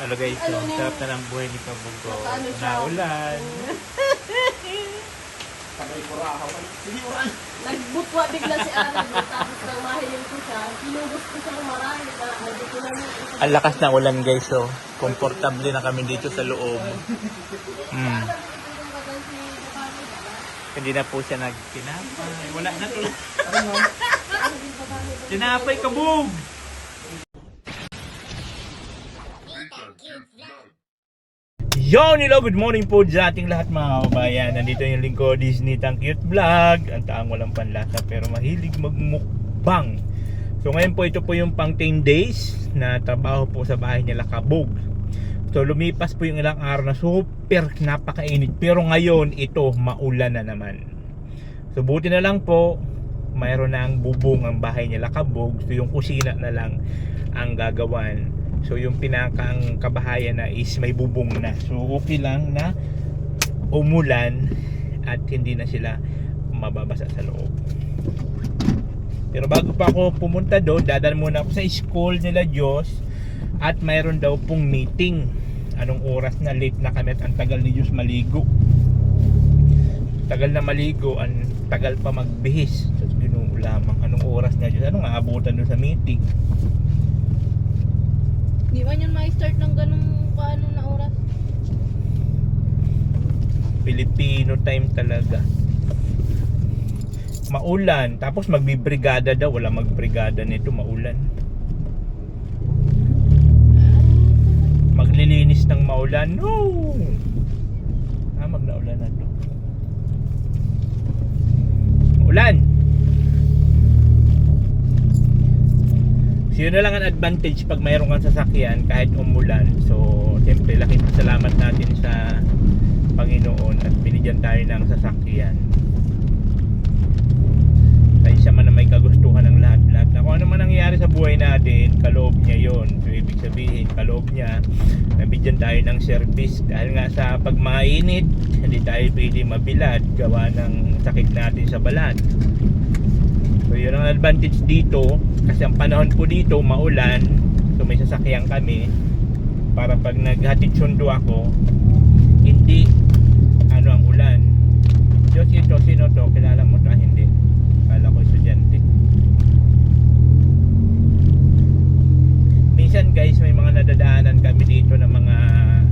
Ano guys, so, sarap na ng buhay ni Kabugo. Naulan. Nagbutwa bigla si Arab, tapos nang mahiling ko siya, kinubos ko siya ng marami na nandito na yung isa. Ang lakas ng ulan guys, so komportable na kami dito sa loob. Hindi na po siya nagtinapay. Wala na to. Tinapay, Kabog! Yo, nilo, good morning po sa ating lahat mga kababayan. Nandito yung lingkod Disney Tang Cute Vlog. Ang taang walang panlasa pero mahilig magmukbang. So ngayon po ito po yung pang 10 days na trabaho po sa bahay nila Kabog. So lumipas po yung ilang araw na super napakainit. Pero ngayon ito maulan na naman. So buti na lang po mayroon na ang bubong ang bahay nila Kabog. So yung kusina na lang ang gagawan. So yung pinakang kabahayan na is may bubong na. So okay lang na umulan at hindi na sila mababasa sa loob. Pero bago pa ako pumunta doon, dadaan muna ako sa school nila Diyos at mayroon daw pong meeting. Anong oras na, late na kami at ang tagal ni Diyos maligo. Tagal na maligo, ang tagal pa magbihis. So Ginoo lamang, anong oras na Diyos? Anong aabutan doon sa meeting? Di ba yun ma-start ng ganung paano na oras? Filipino time talaga. Maulan, tapos magbibrigada daw. Wala magbrigada nito, maulan. Maglilinis ng maulan. No! Magnaulan na to. Maulan! So yun na lang ang advantage pag mayroon kang sasakyan kahit umulan. So siyempre laking salamat natin sa Panginoon at binigyan tayo ng sasakyan. Dahil siya man na may kagustuhan ng lahat-lahat. Na kung ano man nangyayari sa buhay natin, kaloob niya yon. So ibig sabihin, kaloob niya nabigyan tayo ng service. Dahil nga sa pag mainit, hindi tayo pwede mabilad gawa ng sakit natin sa balat. So yun ang advantage dito. Kasi ang panahon po dito maulan. So may sasakyan kami para pag naghatid sundo ako, hindi ang ulan. Diyos, ito sino to? Kilala mo to? Hindi. Kala ko estudyante. Minsan guys, may mga nadadaanan kami dito ng mga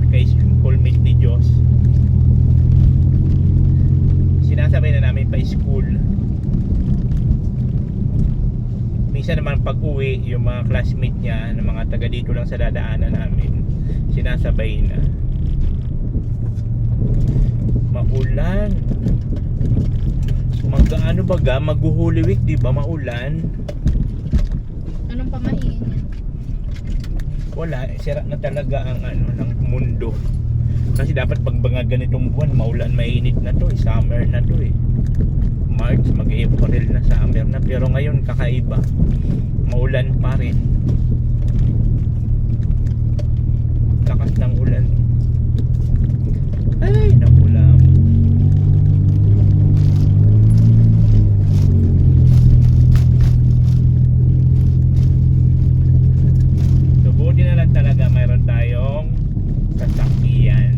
schoolmate ni Diyos. Sinasabay na namin pa school. Minsan naman pag uwi, yung mga classmate niya, ng mga taga dito lang sa dadaanan namin, sinasabay na. Maulan. Mag-ano baga, mag-Holy Week, di ba? Maulan. Anong pamahiin yan? Wala, sira na talaga ang ng mundo. Kasi dapat pag mga ganitong buwan, maulan, mainit na to, summer na to eh. March, mag-April na, summer na. Pero ngayon kakaiba, maulan pa rin. Lakas ng ulan. Ay, nakulam. So buti na lang talaga mayroon tayong sasakyan.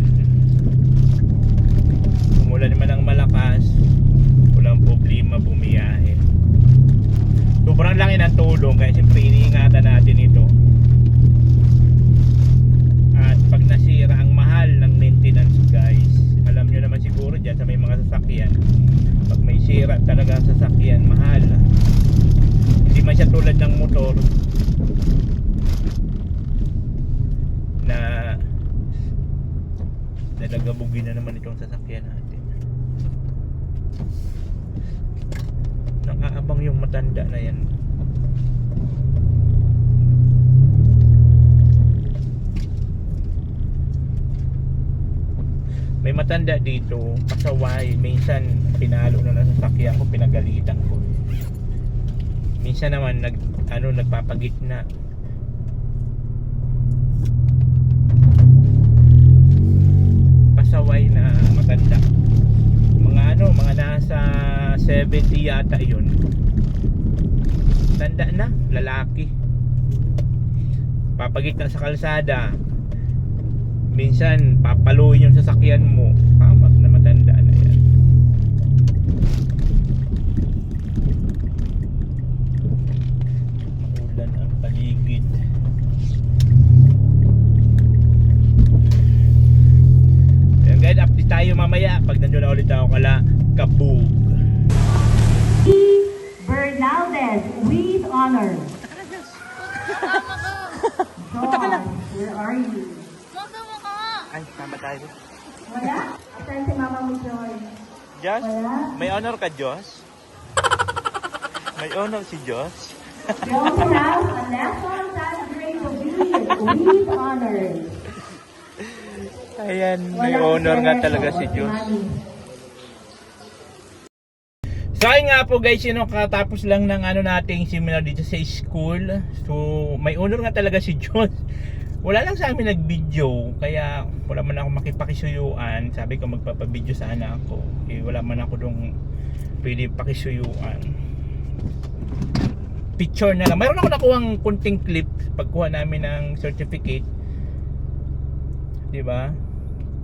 Umulan naman ng malakas, walang problema bumiyahe. Sobrang laki ng tulong kaya siyempre iniingatan natin ito. At pag nasira, ang mahal ng maintenance guys. Alam nyo naman siguro dyan sa may mga sasakyan, pag may sira talaga ang sasakyan, mahal. Hindi man siya tulad ng motor na nalagabugin na naman itong sasakyan natin. Nakaabang yung matanda na yan. May matanda dito, pasaway. Minsan pinalo na ng sasakyan ko, pinagalitan ko. Minsan naman nagpapagitna. Pasaway na matanda. Mga nasa 70 yata yun. Tanda na, lalaki. Papagitna sa kalsada. minsan papaluin yung sasakyan mo, hamak na matanda na yan. Maulan ang paligid. Ayan guys, update tayo mamaya pag nandun na ulit ako kala Kabug. Bernaldez with honor. John, where are you? Ay, tama tayo. Wala? Saan si Mama mo, Joy? Diyos? Wala? May honor ka, Diyos? May honor si Diyos? Joy has a National Santa Grace of Julius with honor. Ayan, may honor nga talaga si Diyos. So ayun nga po guys, katapos lang ng nating seminar dito sa school. So may honor nga talaga si Diyos. Wala lang sa amin nag-video, kaya wala man ako makipakisuyuan. Sabi ko magpapabideo sana ako. Wala man ako dong pwede pakisuyuan. Picture na lang. Mayroon ako nakuhang kunting clip pagkuha namin ng certificate. 'Di ba?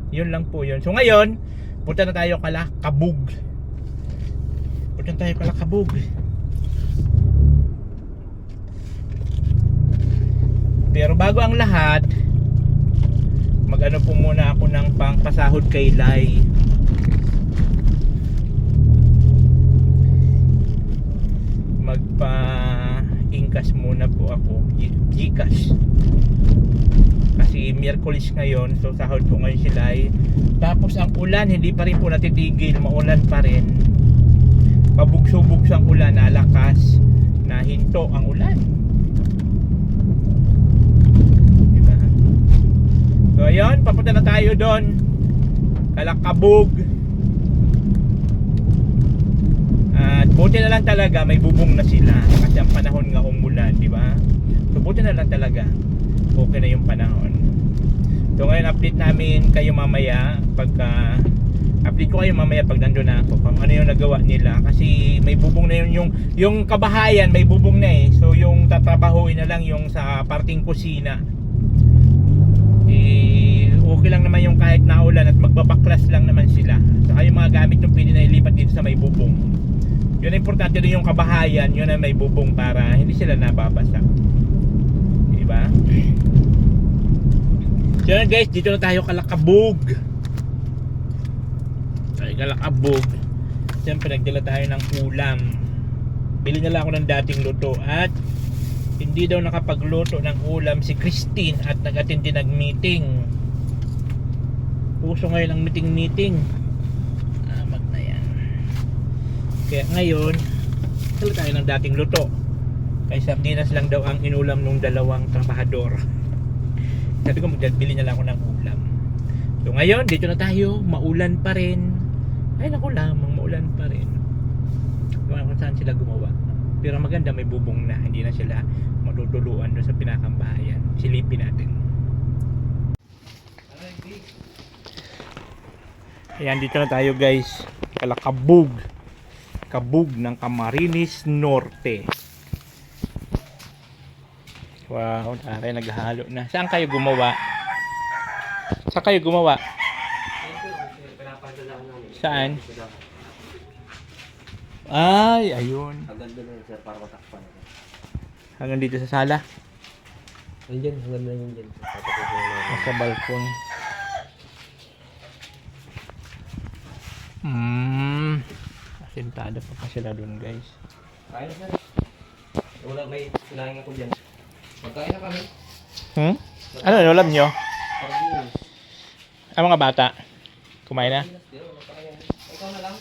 Yun lang po yun. So ngayon, punta na tayo kala Kabug. Punta tayo kala Kabug. Pero bago ang lahat, mag-ano po muna ako ng pangpasahod kay Lai. Magpa-ingkas muna po ako, Gcash. Kasi Miyerkules ngayon, so sahod po ngayon si Lai. Tapos ang ulan, hindi pa rin po natitigil, maulan pa rin. Pabugso-bugso ang ulan, nalakas, nahinto ang ulan. Diba? So ayun, papunta na tayo doon. Kalakabog. At buti na lang talaga, may bubong na sila. Kasi ang panahon nga umulan, di ba? So buti na lang talaga, okay na yung panahon. So ngayon update namin kayo mamaya pagka update ko kayo mamaya pag nandun na ako kung ano yung nagawa nila, kasi may bubong na yung kabahayan, may bubong na eh. So yung tatrabahuin na lang yung sa parting kusina. Okay lang naman yung kahit naulan at magbabaklas lang naman sila. Saka yung mga gamit yung pwede na ilipat dito sa may bubong. Yun ang importante rin, yung kabahayan, yun ang may bubong para hindi sila nababasa. Diba? So yun guys, dito na tayo Kalakabog. Kalakabog. Siyempre nagdala tayo ng ulam. Bili na lang ako ng dating luto. At hindi daw nakapagluto ng ulam si Christine at nag-attend din nag-meeting. Puso ngayon ang meeting. Amat na yan. Kaya ngayon dala tayo ng dating luto. Kay sardinas lang daw ang inulam ng dalawang trabahador. Sabi ko magbili na lang ako ng ulam. So ngayon dito na tayo. Maulan pa rin. Ay naku lamang, maulan pa rin. Kung saan sila gumawa. Pero maganda, may bubong na. Hindi na sila matutuluan doon sa pinakambahayan. Silipin natin. Ayan, dito na tayo guys. Kalakabog. Kabug ng Camarines Norte. Wow, taray, naghahalo na. Saan kayo gumawa? Saan kayo gumawa? Saan? Ay, ayun. Hanggang doon sir, para matakpan. Hanggang dito sa sala? Hanggang na yun dyan. Sa balkon. Asintado pa sila doon guys. Kain na sir. Wala, may sinahin ako dyan. Magkain na kami. Ano ulam nyo? Parang Ang mga bata? Kumain na? ikaw na lang.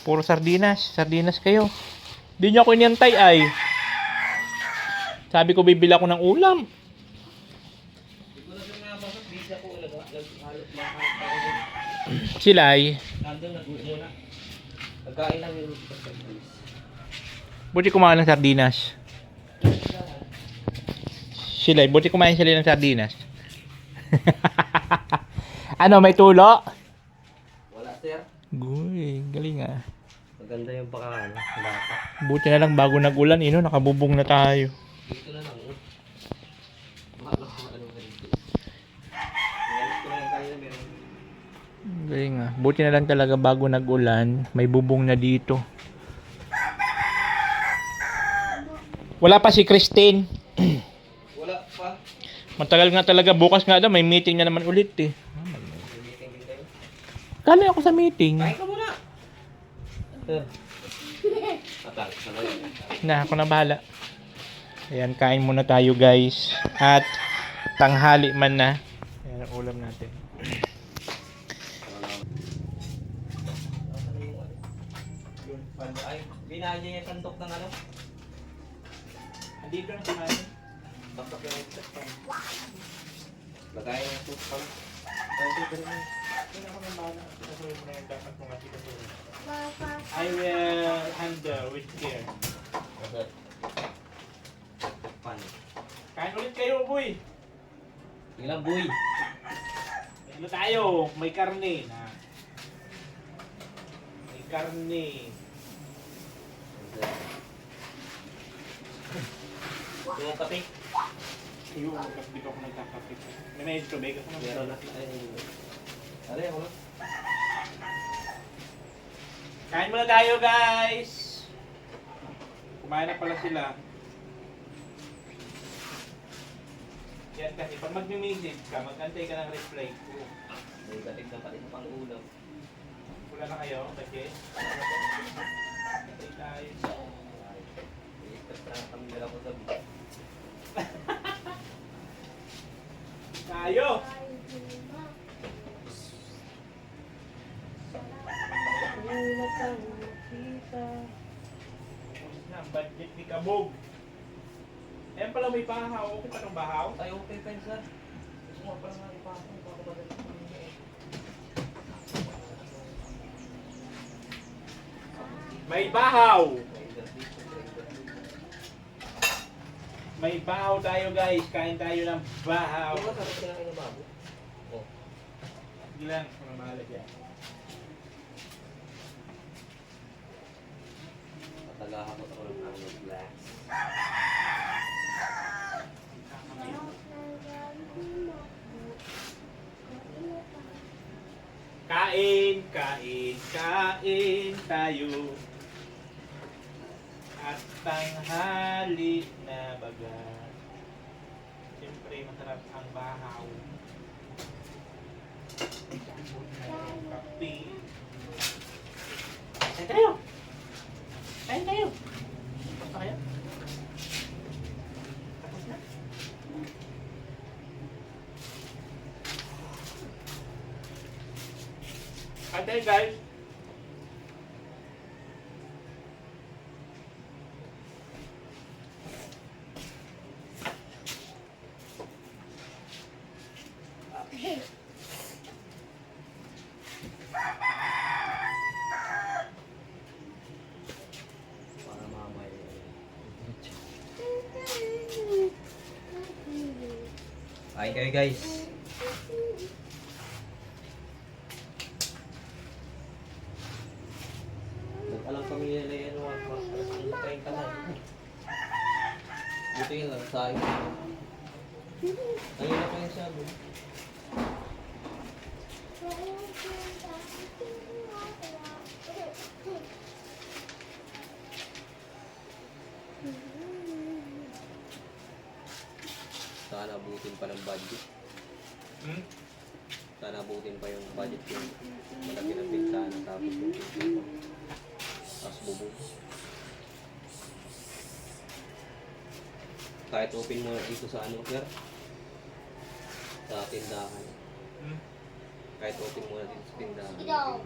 Puro sardinas. Sardinas kayo. Di nyo ako inintay ay. Sabi ko bibili ako ng ulam. Hindi ko na sir nabasok. Busy ako. Sila ay. Nandun, nag-muna. Nagkain lang yung Buti kumain ng sardinas. Sila ay. Buti kumain sila ng sardinas. Ano, may tulo? wala sir. Guy, galing ah. Maganda yung baka bata. Buti na lang bago nag-ulan, nakabubong na tayo. Dito na lang. Ano ka dito? Ngayon ko na Galing ah. Buti na lang talaga bago nag-ulan, may bubong na dito. Wala pa si Christine. Wala pa. Matagal nga talaga. Bukas nga daw, may meeting na naman ulit eh. May meeting din kayo. Kali ako sa meeting. Kain ka muna. Sir. Atang, ano yun? Na, ako na bahala. Ayan, kain muna tayo guys. At tanghali man na. Ayan ang ulam natin. Ay, binaya niya yung sandok ng ano? Andito na kumain. Bakit yung extra pa? Lagay yung soup pa. I will handle with care. Okay. Pan. Kain ulit kayo, boy. Ilang buhay? Ano tayo? May karne na. May karne. Yung kape? Iyo, di ko ako nagkakapit. May medyo tubig ako. Meron na. Ay, ako lang. Kain muna tayo, guys. Kumain na pala sila. Yan kasi, pag mag-message ka, mag-antay ka ng reply ko. May katig na pati sa pang-ulam. Wala na kayo, kasi. Antay tayo. Extra na kami nila ko sabi. Tayo! Na, budget ni Kabog. Ayan pala may bahaw. Okay pa ng bahaw? Ay, okay pa yun, sir. Gusto mo pa nga ipasok. Baka madali pa niya eh. May bahaw! Grinder dito, grinder dito. May bahaw tayo guys. Kain tayo ng bahaw. Ako ba sabi kinain ng babo? Oh. Sige lang, mga bahala dyan. Patagahan ko ng mga relax. Kain, kain, kain tayo. At tanghali na baga. Siyempre masarap ang bahaw. Kape. Kain tayo! Kain tayo! Tapos na kayo? Tapos na? Kain tayo guys! Para mamay. Kain kayo guys. Alam kami nila yan ang kain ka na. Buti yun lang sa akin. Ayun na pa yung sabi. Sana abutin pa ng budget. Sana abutin pa yung budget yung malaki ng bintana tapos yung pinto. Tapos bubong. Kahit open mo dito sa ano, sir? Sa tindahan. Kahit open mo dito sa tindahan. Ikaw.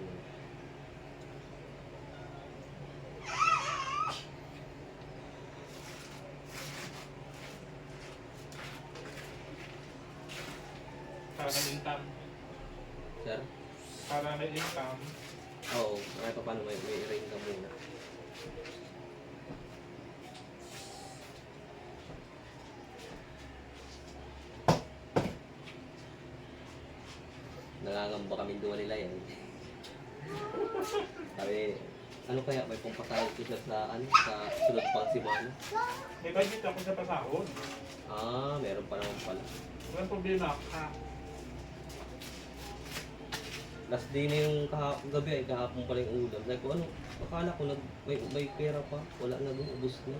Para ng income. Sir? Para ng income. Oo. Kahit pa paano may ring ka muna. Nangangamba kami doon nila yan. Sabi, ano kaya may pampasahod ko siya sa ano, sa sunod pang simana? May budget ako sa pasahod. Ah, meron pa naman pala. Walang problema. Last day na yung kahapon gabi ay kahapon pala yung ulam. Sabi ko ano, akala ko may pera pa. Wala na doon, ubos na.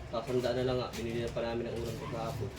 Kakanda na lang nga, binili na pa namin ang ulam ko kahapon.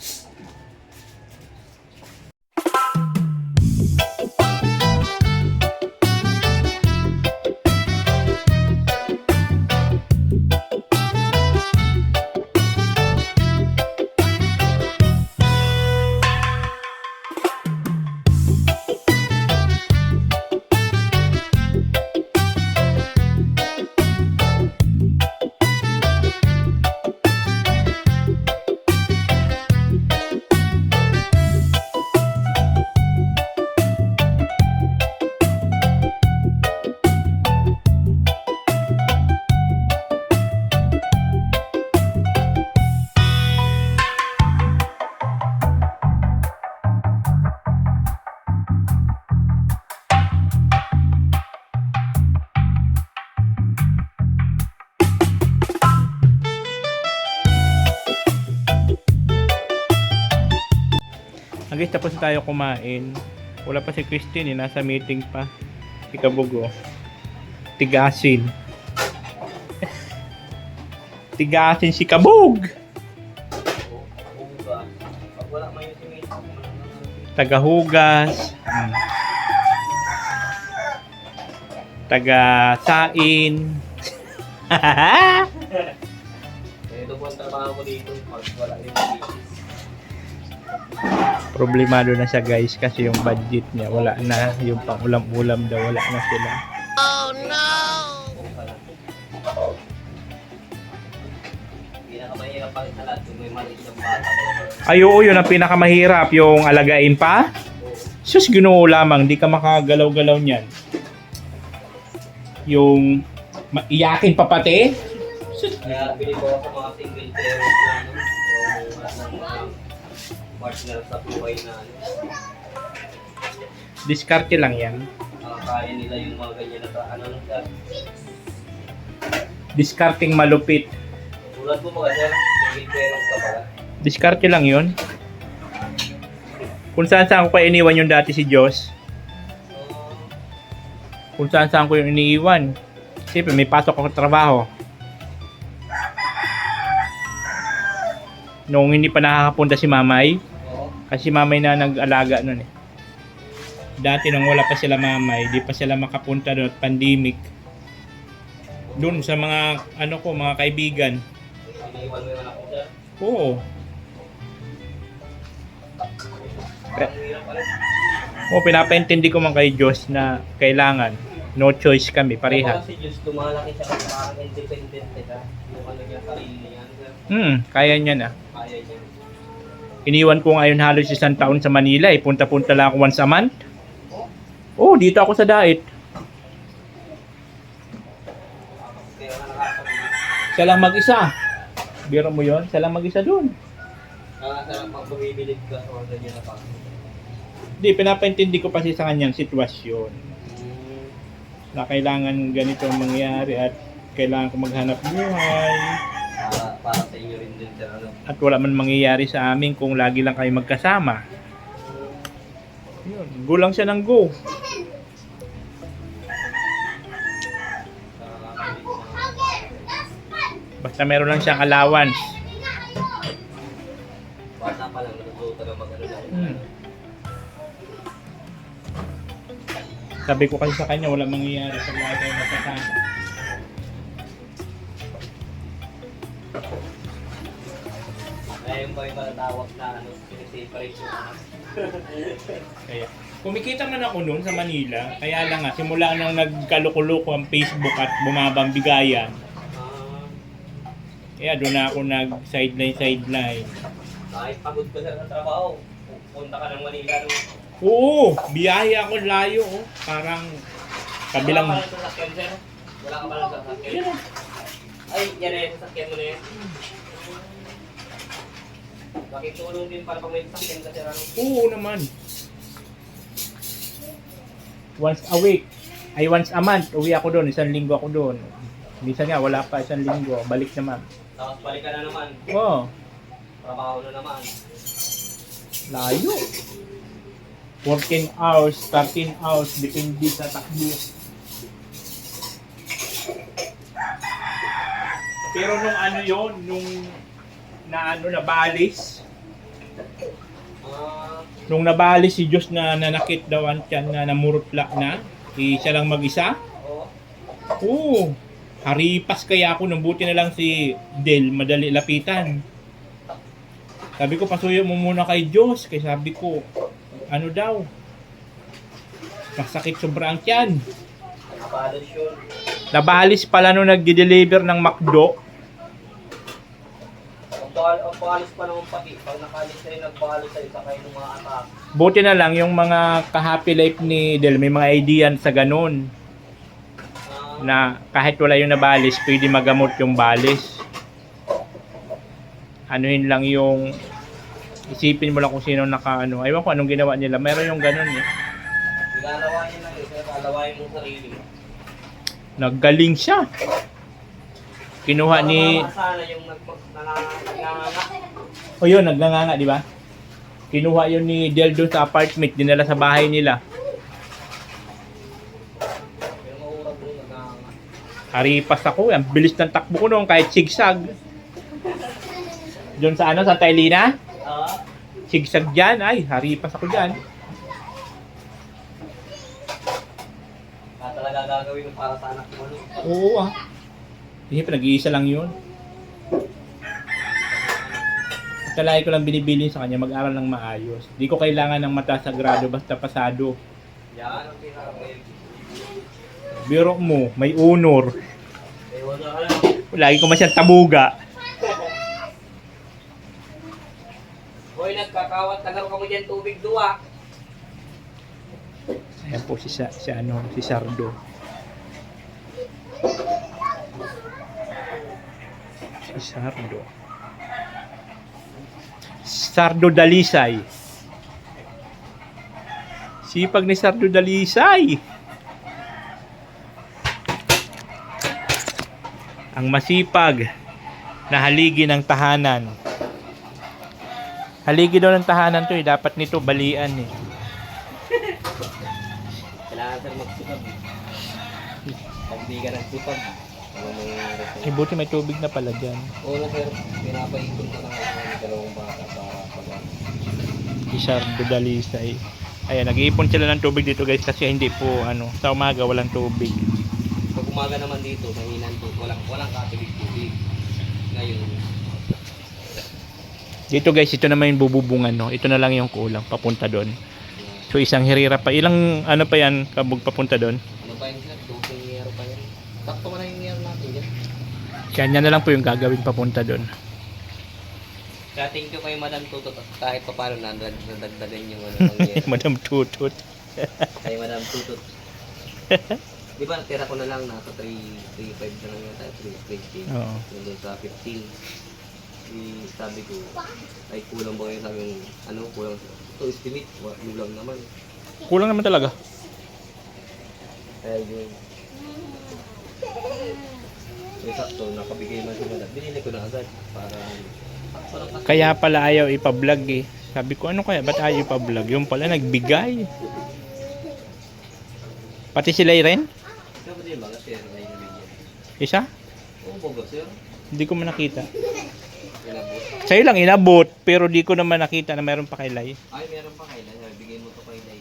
Guys, tapos na tayo kumain. Wala pa si Christine, nasa meeting pa. Si Kabugo. Tigasin. Tigasin si Kabug! Pag wala man yung simit, Tagahugas. Taga-sain. ito po ang trabaho ko dito. Pag wala yung business. Problemado na siya guys kasi yung budget niya wala na, yung pang ulam-ulam daw wala na sila. Pinakamahirap pa rin sa lahat kung may maliit ng bata. Ay oo, yun ang pinakamahirap, yung alagain pa. Sus, Ginoo lamang, di ka makagalaw-galaw niyan. Yung iyakin pa pati. Kaya pili ko sa mga single parents na ano, yung mga partner sa buhay na ano, Diskarte lang yan. kaya nila yung mga ganyan na ano lang sir. Diskarting malupit. Tulad mo mga sir, single parents ka pala. Diskarte lang yun. Kung saan ko pa iniwan yung dati si Diyos. Kung saan ko yung iniiwan. Siyempre may pasok ako sa trabaho. Noong hindi pa nakakapunta si Mamay. Kasi si Mamay na nag-alaga nun eh. Dati nang wala pa sila Mamay, di pa sila makapunta doon at pandemic. Doon sa mga ano ko, mga kaibigan. Iniiwan mo yung anak mo sir. Oo. Parang hirap pala. Pinapaintindi ko man kay Diyos na kailangan. No choice kami, Kaya parehas. si Diyos, lumalaki siya kasi parang independent siya. Yung ano niya, sarili niya sir. Kaya niya na. Kaya niya. Iniwan ko ngayon halos isang taon sa Manila eh. Punta-punta lang ako once a month. Oh, dito ako sa Dait. Kaya nga nakakapagod. Siya lang mag-isa. Biro mo yon, siya lang mag-isa doon. Nakakasarap pag bumibilid ka o ganyan na pa. Hindi, pinapaintindi ko pa sa kanyang sitwasyon. Na kailangan ganito ang mangyari at kailangan ko maghanap buhay. Para sa inyo rin din sir ano. At wala man mangyayari sa amin kung lagi lang kayo magkasama. Yun, go lang siya ng go. Basta meron lang siyang allowance. Bata pa lang, natututo na mag-ano lang. Sabi ko kasi sa kanya, wala mangyayari pag lahat tayo magkasama. Ngayon ba yung matatawag na ano, separate yung anak? Kaya, kumikita man ako noon sa Manila, kaya lang nga, simula nang nagkaluko-luko ang Facebook at bumabang bigayan, kaya doon na ako nag-sideline. Kahit pagod ka sa trabaho, punta ka ng Manila no? Oo, biyahe ako layo, oh. Parang kabilang... Wala ka pala sa sasakyan sir? Wala ka pala sa sasakyan? Yan, oh. Ay, yan eh, sasakyan mo na yan. Bakit tulong din para pag may sasakyan ka sir ano? Oo naman. Once a week. Ay, once a month. Uwi ako doon. Isang linggo ako doon. Minsan nga, wala pa. Isang linggo. Balik naman. Tapos balik ka na naman. Oo. Trabaho na naman. Layo. 14 hours, 13 hours, depende sa takbo. Pero nung ano yon, nung nabalis, nung nabalis si Diyos na nanakit daw ang tiyan na namurutla na, siya lang mag-isa. Oo, haripas kaya ako, nung buti na lang si Del, madali lapitan. Sabi ko, pasuyo mo muna kay Diyos, kaya sabi ko, ano daw, masakit sobra ang tiyan. Nabalos yun. Nabalis pala nung nag-deliver ng McDo. Ang balis pa naman pati. Pag nakalis na yung nagbalos sa'yo, sa kayo ng mga attack. Buti na lang yung mga ka-happy life ni Del, may mga idea sa ganun. Na kahit wala yung nabalis, pwede magamot yung balis. Anuhin lang yung, isipin mo lang kung sino naka-ano. Aywan ko anong ginawa nila. Meron yung ganun eh. Nilalawain lang yun. Kaya kalawain mong sarili. Naggaling siya. Kinuha ni... Sana yung nanganganga. O yun, nagnanganga, di ba? Kinuha yun ni Del doon sa apartment, dinala sa bahay nila. Pero maurag mo nanganganga. Haripas ako, ang bilis ng takbo ko noon kahit sigsag. Doon sa ano, sa Tailina? Sigsag dyan, ay, haripas ako dyan. Talaga gagawin mo para sa anak mo. Oo ah. Hindi, nag-iisa lang yun. Kalay ko lang binibilin sa kanya, mag-aral ng maayos. Di ko kailangan ng mata sa grado, basta pasado. Yan ang pinaka-mail. Biro mo, may honor. Eh, wala ka lang. Lagi ko masyang tabuga. Hoy, nagkakawat, tagal ka mo dyan tubig duwa. Ayan po si Sardo. Si Sardo. Sardo Dalisay. Sipag ni Sardo Dalisay. Ang masipag na haligi ng tahanan. Haligi daw ng tahanan to eh. Dapat nito balian eh. Kailangan sir magsipag. Pag di ka nagsipag, ano mo yung Eh, buti may tubig na pala dyan. Oo na sir, pinapaikot ka lang ako ng dalawang bata para pag Si Sardo Dalisay. Ayan, nag-iipon sila ng tubig dito guys kasi hindi po sa umaga walang tubig. pag umaga naman dito, mahinan po, walang katubig-tubig. Ngayon, Dito guys, ito naman yung bububungan no. Ito na lang yung kulang papunta doon. So isang hirira pa. Ilang pa yan kabog papunta doon? ano pa yun sir? 12 yero pa yan. Sakto ka na yung yero natin dyan. Kanya na lang po yung gagawin papunta doon. Kaya thank you kay Madam Tutot at kahit pa paano nadagdagan yung ano ng yero. Madam Tutot. Kay Madam Tutot. Di ba, tira ko na lang, nasa 3.5 na lang yata, 3.20. Oo. Nandun sa 15. Sabi ko, ay kulang ba ngayon? Sabi ko, kulang. Ito, estimate, kulang naman. Kulang naman talaga. Kaya yun. Yung sakto, nakabigay man sila. Binili ko na agad para... Kaya pala ayaw ipa-vlog eh. Sabi ko, ano kaya? Ba't ayaw ipa-vlog? Yung pala nagbigay. Pati sila rin? Ikaw ba din ba? Kasi na yung video. Isa? Oo, boga sir. Hindi ko man nakita. Inabot. Sa'yo lang inabot, pero di ko naman nakita na mayroon pa kay Lai. Ay, meron pa kailan. Bigay mo to kay Day.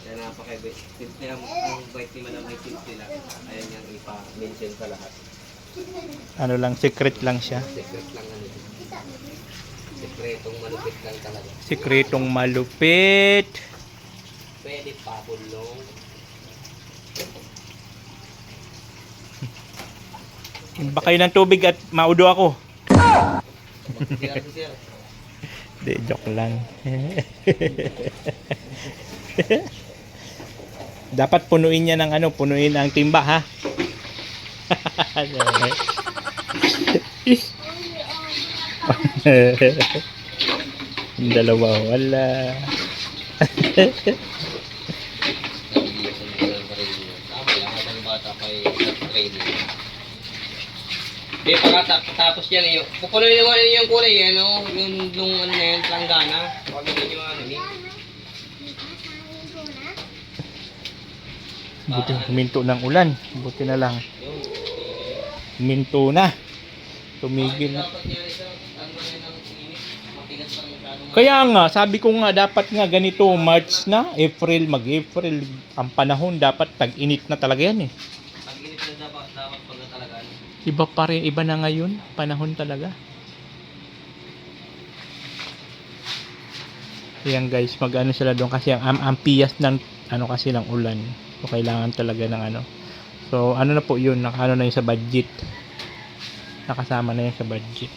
Kaya napaka-bait. Simple ang bait ni Madam ay simple lang. Ayaw niyang ipa-mention sa lahat. Ano lang, secret lang siya. Secret lang ano. Sekretong malupit lang talaga. Sekretong malupit. Pwede pa bulong. Iba kayo ng tubig at maudo ako. Magkakira si sir. Di, joke lang. Dapat punuin niya ng punuin ang timba ha. Yung dalawa, wala. Tama, lahat ng bata kay training. Eh, pagkatapos yan eh, pupunuin naman yung kulay eh, no? Yung ano na yan, planggana. Pag hindi yung ano eh. Buti huminto ng ulan. Buti na lang. Huminto na. Tumigil na. Dapat yan ito, ano na yan ang init, matigas pa masyadong. Kaya nga, sabi ko nga dapat nga ganito March na, April, mag-April ang panahon dapat tag-init na talaga yan eh. Pag init na dapat pag talaga. Iba pa rin, iba na ngayon, panahon talaga. Ayan guys, mag-ano sila doon kasi ang piyas ng ano kasi ng ulan. So kailangan talaga ng ano. So ano na po 'yun, nakaano na 'yun sa budget. Nakasama na 'yun sa budget.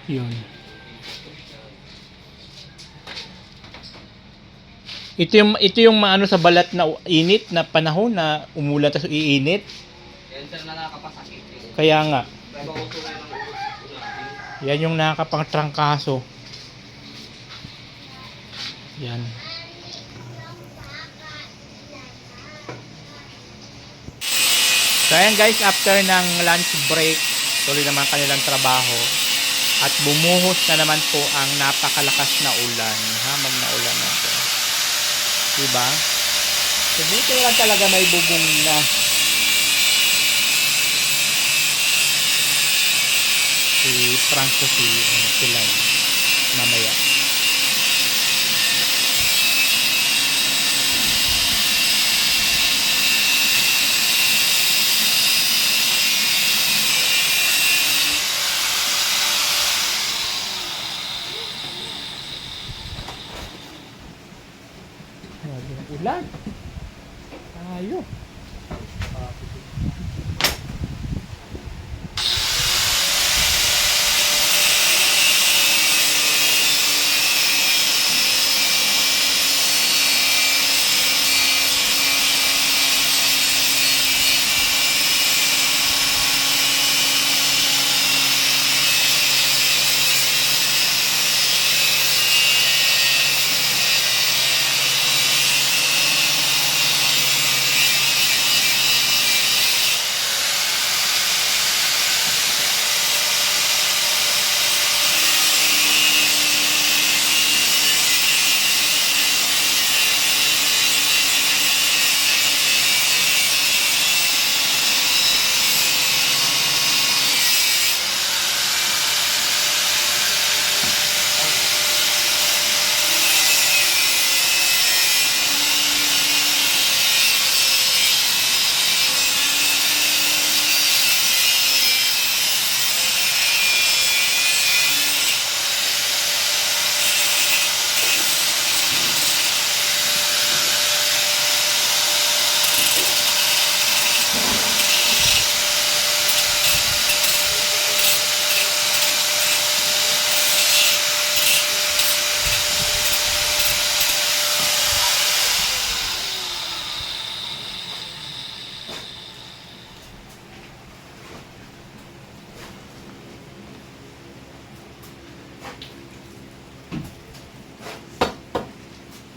Yun. Ito yung maano sa balat na init na panahon na umulan tapos iinit. Yan sir, nakakapasakit. Kaya nga, Pero uso na ng ulan. yan yung nakakapangtrangkaso. Yan. So ayan guys, after ng lunch break, tuloy naman kanilang trabaho. At bumuhos na naman po ang napakalakas na ulan. Hamag na ulan na po. Diba? So buti lang talaga may bubong na. Si Franco sila mamaya. Grabe ang ulan. Tayo.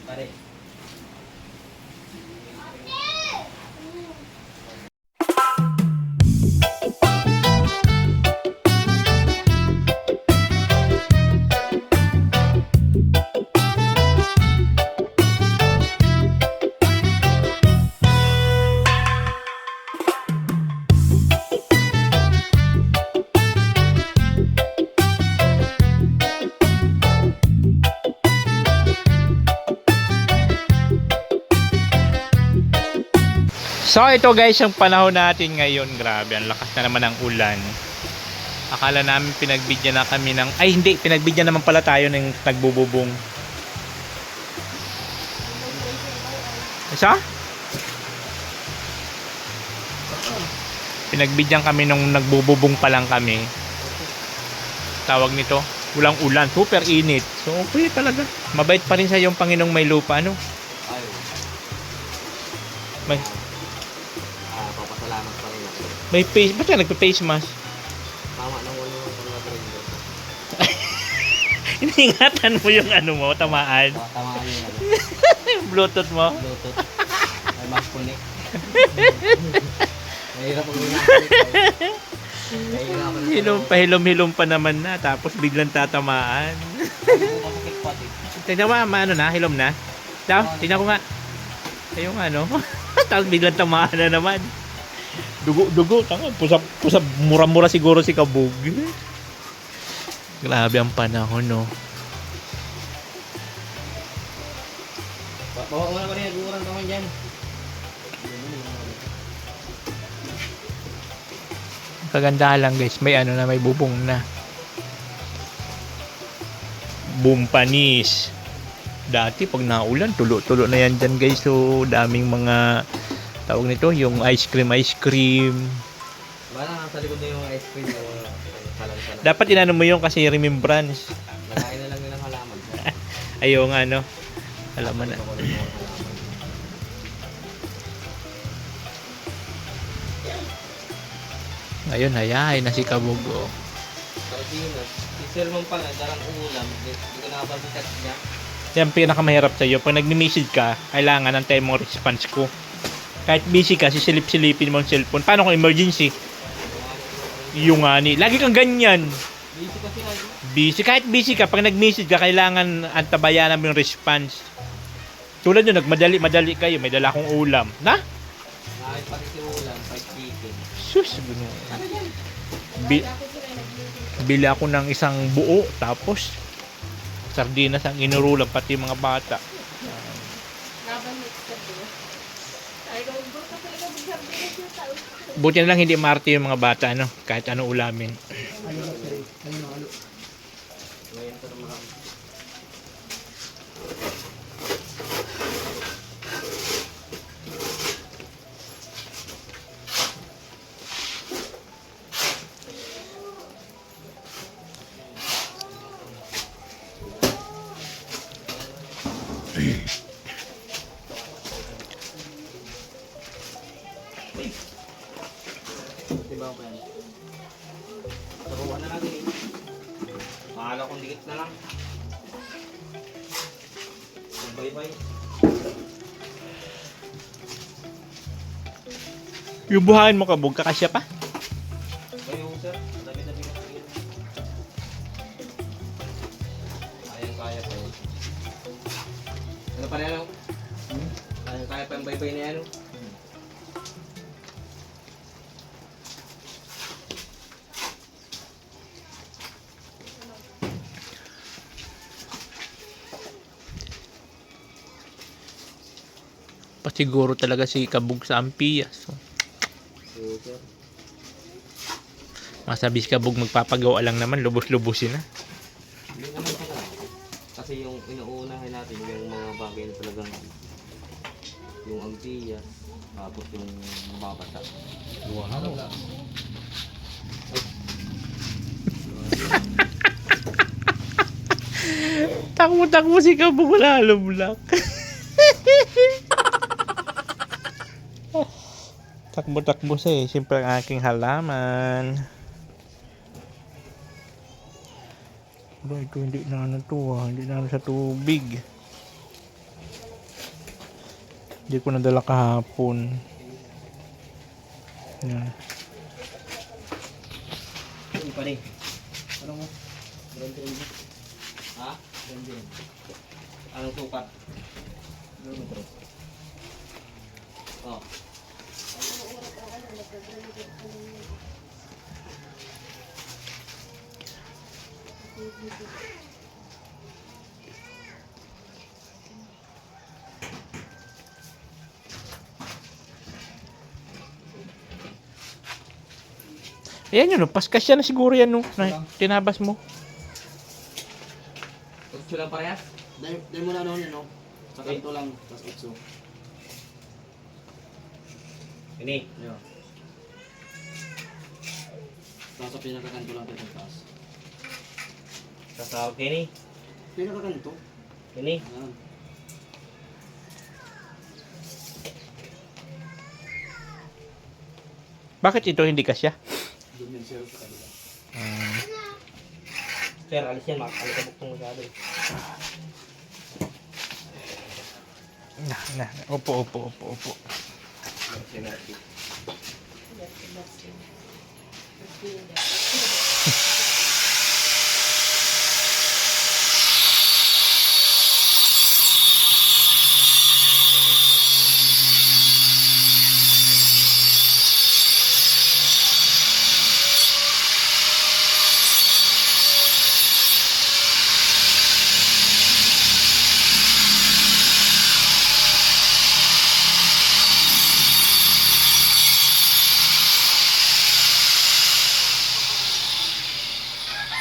Pare. So ito guys, yung panahon natin ngayon, grabe, ang lakas na naman ng ulan. Akala namin pinagbigyan na kami ng, ay hindi, pinagbigyan naman pala tayo ng nagbububong. Isa? Pinagbigyan kami nung nagbububong pa lang kami. Tawag nito, ulang ulan, super init. So okay talaga, mabait pa rin sa yung Panginoong may lupa, ano? Ayun. May, Papasalamat pa rin ako. may face, ba't ka nagpa-face mask? Tama nang wala ng pag-train. Iningatan mo yung ano mo, tamaan. Tama yun. Bluetooth mo. Bluetooth. mag-connect. Mahirap ang Hilom pa naman na, tapos biglang tatamaan. Masakit pati. Tignan mo, ano na, hilom na. Tignan ko nga. Ayun ano. Tapos biglang tamaan na naman. Dugo, tanga. Pusap, mura-mura siguro si Kabog. Grabe ang panahon, no. Bawa mo na ba rin, nag-uurang naman dyan. Kagandahan lang guys, may ano na, may bubong na. Boom panis. Dati pag naulan, tulo-tulo na yan dyan guys. So daming mga tawag nito, yung ice cream. Bala nasa likod na yung ice cream na salang-salang. Dapat inano mo yung kasi remembrance. Lagayin na lang nilang halaman. Ayaw nga no. Alam mo na. Ayun, hayahay na si Kabog. Oh. Sardinas. Si Sir Mong pala, darang ulam. Hindi ko nakabalikat niya. Yan pinakamahirap sa'yo. Pag nag-message ka, kailangan ng time mo response ko. Kahit busy ka, sisilip-silipin mo ang cellphone. Paano kung emergency? Yung ani. Lagi kang ganyan. Busy kasi lagi. Busy. Kahit busy ka, pag nag-message ka, kailangan antabayanan mo yung response. Tulad yun, nagmadali kayo. May dala akong ulam. Na? Nakit pati si ulam, fried chicken. Sus, bili ako ng isang buo, tapos sardinas ang inurulang, pati mga bata. Laban ni sardinas. Ay, gawin ko kasi ikaw ng sardinas yung tao. Buti na lang hindi maarte yung mga bata, ano, kahit ano ulamin. Ngayon pero marami. Diba ako yan? Taruan na natin eh. Mahala kong dikit na lang. Bye-bye. Yung buhayin mo, Kabog, kakasya pa? Kayo sir, dami-dami ka tingin. Kayang-kaya pa yun. Ano pa na yan? Kayang-kaya pa yung bye-bye na yan. Pasiguro talaga si Kabog sa Ampias. So, Oo sir. masabi si Kabog magpapagawa lang naman, lubos-lubusin na. Hindi naman pala. Kasi yung inuunahin natin yung mga bagay na talagang yung Antiya, tapos yung mababasa. Wow. Takbo si Kabog, wala lumlak. Takbo siya eh. Siyempre ang aking halaman. Ba, ito hindi na ano to ah. Hindi na ano sa tubig. Hindi ko nadala kahapon. Yan. Ano pa rin? Ano mo? Brandon. Ha? Brandon. Anong sukat? Oh. Ayan yun, no? Paskas yan na siguro yan, no? Na, tinabas mo. Gusto lang parehas? Dahil mo na noon yun, no? Sa kanto lang, tas itso. Ini. Yeah. Tapos sa pinakakanto lang tayo taas. Sasawag kayo ni. Pinakakanto? Ini. Yan. Bakit ito hindi kasya? Doon yan sir sa kanila. Sir, alis yan. Alikabok itong masyado. Upo.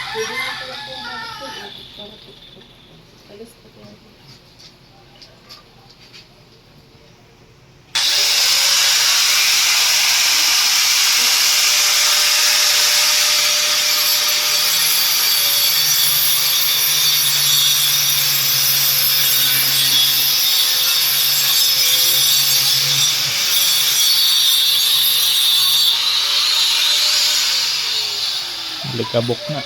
Pwede na pala pong bakit po. Para po. Alis po po. Likabok na.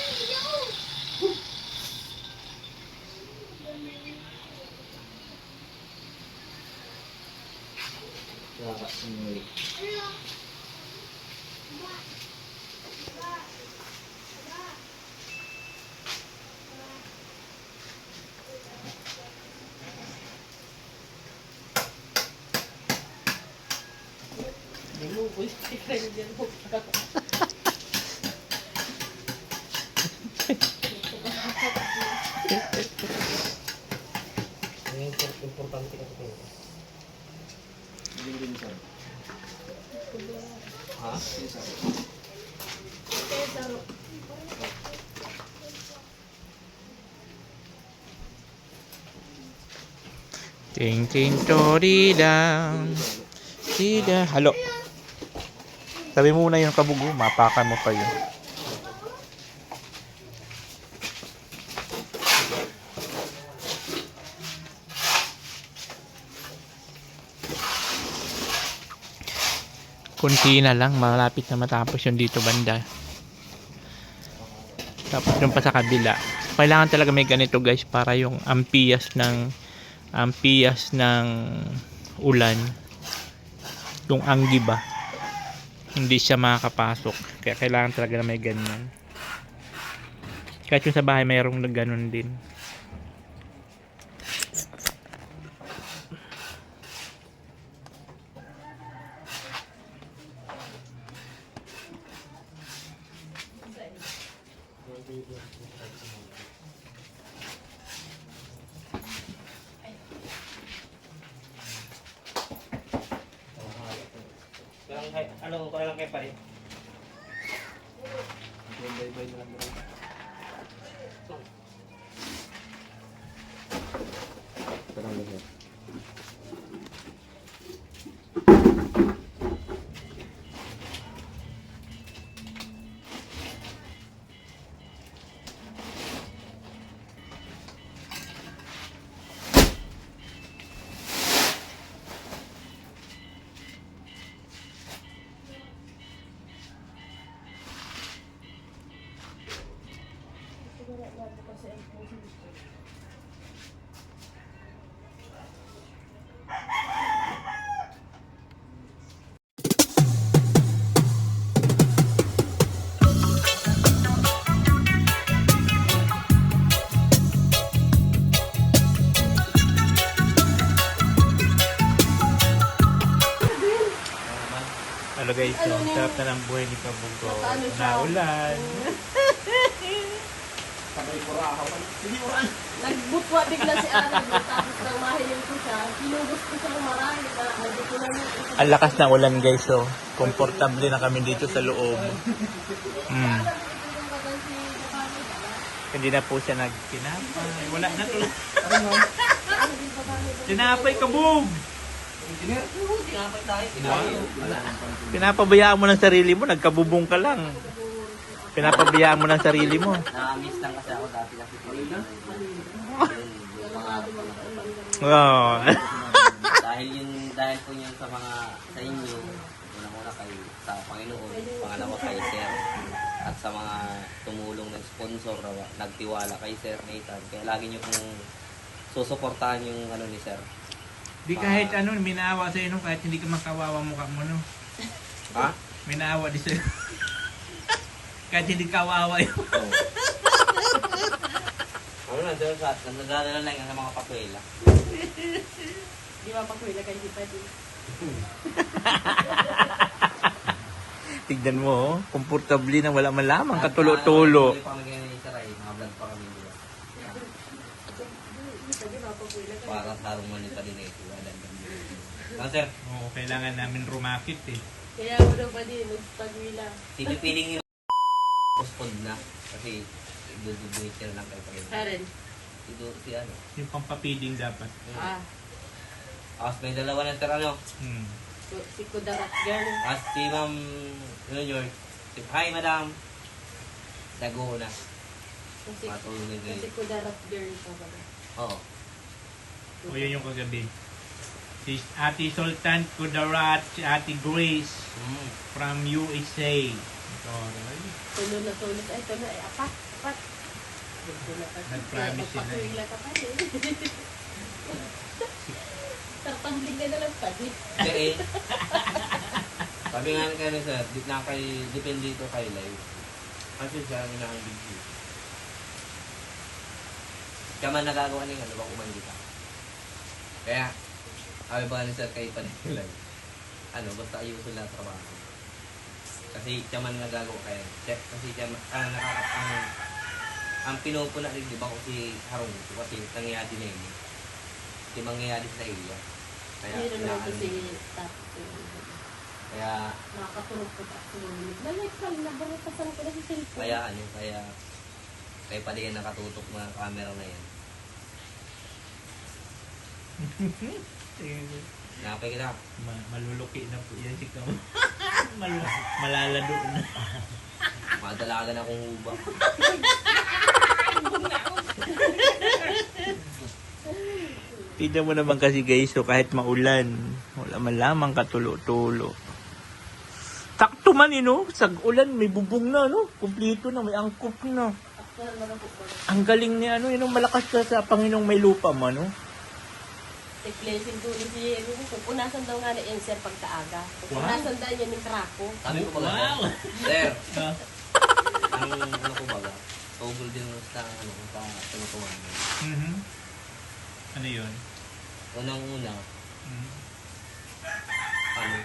Uy, kayo dyan po. Importante kasi ito. Din sir. Ha? Yes, sir. Kaya saro. Ting ting torida. Tida. Halo. Sabi muna yung kabugo, mapakan mo pa yun. Kunti na lang, malapit na matapos yung dito banda. Tapos yung pa sa kabila. Kailangan talaga may ganito guys para yung ampias ng ulan, yung anggi ba, hindi siya makakapasok. Kaya kailangan talaga na may ganyan. Kahit yung sa bahay mayroong ganun din. Ano ko lang kay pare? Bye-bye na lang bro. Parang ganyan. Hello guys, so, sarap na ng buhay ni Kabugo. Naulan. Sabay kurahaw. Sige, uran. Nagbutwa bigla si Aaron. Tapos nang mahiling ko siya, hinubos ko siya ng marami na nandito na yung isa. Ang lakas ng ulan guys, so komportable na kami dito sa loob. Hindi na po siya nagtinapay. Wala na to. Tinapay Kabog! Engineer. Tinapay tayo. Pinapabayaan mo ng sarili mo, nagkabubong ka lang. Pinapabayaan mo ng sarili mo. Na-miss lang kasi ako dati kasi po. Yung pangarap ko na po. Oh. dahil po yun sa mga sa inyo, unang-una kay sa Panginoon, pangalawa kay Sir, at sa mga tumulong ng sponsor, nagtiwala kay Sir Nathan. Kaya lagi nyo pong susuportahan yung ano ni Sir. Di kahit ano, minaawa sa'yo no, kahit hindi ka makawawa mukha mo no. Ha? Minaawa di sa'yo. Kahit hindi kawawa yun. Oo. Ano na, dito sa nagdadala lang yan sa mga patuela. Di ba pa kuya kay kita din. Tignan mo, oh. Komportable na wala malamang katulo-tulo. Hindi pa kami ganyan ni Saray, mga vlog pa kami nila. Di ba pa kuya kay Para sa harong manita din eh. Ano sir? Oo, kailangan namin rumakit eh. Kaya mo daw pa din, magpagwila. Pipiling yung postpone na. Kasi idudubit siya lang kayo pa rin. Karen. Ito si ano. Yung pampapiding dapat. Ah, As may dalawa na sir ano. Hmm. si Kudarat girl. As si Ma'am Junior. Hi madam. Dago na. Kasi, Matulog na kasi yun. Kudarat girl pa ba? Oo. O yun yung kagabi. Si Ate Sultan Kudarat, si Ate Grace from USA. Ito, Sunod na sunod. Ay, ito na. Ay, apat. Apat. Nag-promise sila. Magpakawila ka pa rin. Tarpambling ka na lang pa din. Kasi sabi nga kayo sir, depende ito kay live. Kasi siya ang inaambig siya. Kaya man nagagawa niya, ano ba kumandi ka? Kaya, sabi ba nga ni sir kay Panilay, ano, basta ayusin lang trabaho. Kasi siya man nagagawa kayo. Kasi siya, ang pinupuna rin, di ba, kung si Harong, kasi nangyayari na yun. Hindi mangyayari sa iya. Kaya, Hindi naman inaano kasi niya. stop. Kaya, Nakakatulog ko pa ako. Nalike pa, nabaratasan ko na sa cellphone. kaya pala yan nakatutok ng camera na yan. Napay kita. Maluluki na po yan si Kam. Malalado na. Madalagan akong huba. Tignan mo naman kasi guys, so kahit maulan, wala man lamang katulo-tulo. Takto man no? Sag ulan, may bubong na, no? Kumplito na, may angkop na. Ang galing ni ano, yun, malakas ka sa Panginoong may lupa mo, no? Blessing to ni si pupunasan daw nga na yan sir pagkaaga. Pupunasan daw yan yung krako. Sabi ko baga, Wow! sir, Ah, ang ano ko baga, togol din sa ano, sa tunutuan. mhm. Ano yun? Unang-una, Mhm. ano,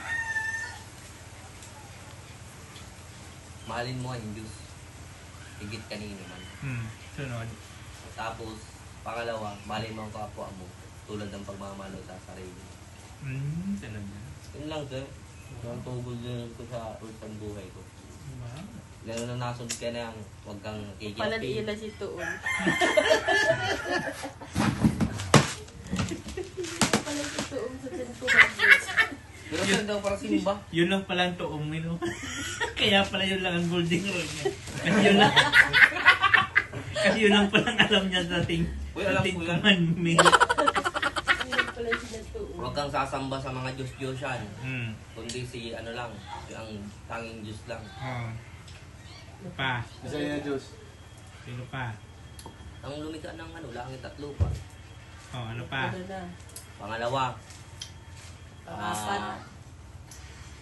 mahalin mo ang Diyos. Higit kanino man. Sunod. Tapos, pangalawa, mahalin mo ang kapwa mo. Tulad ng pagmamahal sa sarili. Talaga. Yun lang sir. Ang tugol din ko sa urban buhay ko. Wow. Lalo na nasunod ka na yung huwag kang Pala di kikilapin. ila si Tuon. Pala si Tuon sa cellphone. Pero sir daw para simba. Yun lang pala ang tuong mo, no? Kaya pala yun lang ang golden rule niya. Kasi yun lang. Kasi yun lang palang alam niya sa ating Uy, alam ko yan. commandment. Hindi pala si Tuon. Huwag kang sasamba sa mga Diyos-Diyosan. Hmm. Kundi si ano lang, ang tanging Diyos lang. Oh. Ano pa? Isa yun na Diyos. Sino pa? Ang lumikha ng ano, langit at lupa. Oh, ano pa? Ano na? Pangalawa, Apat.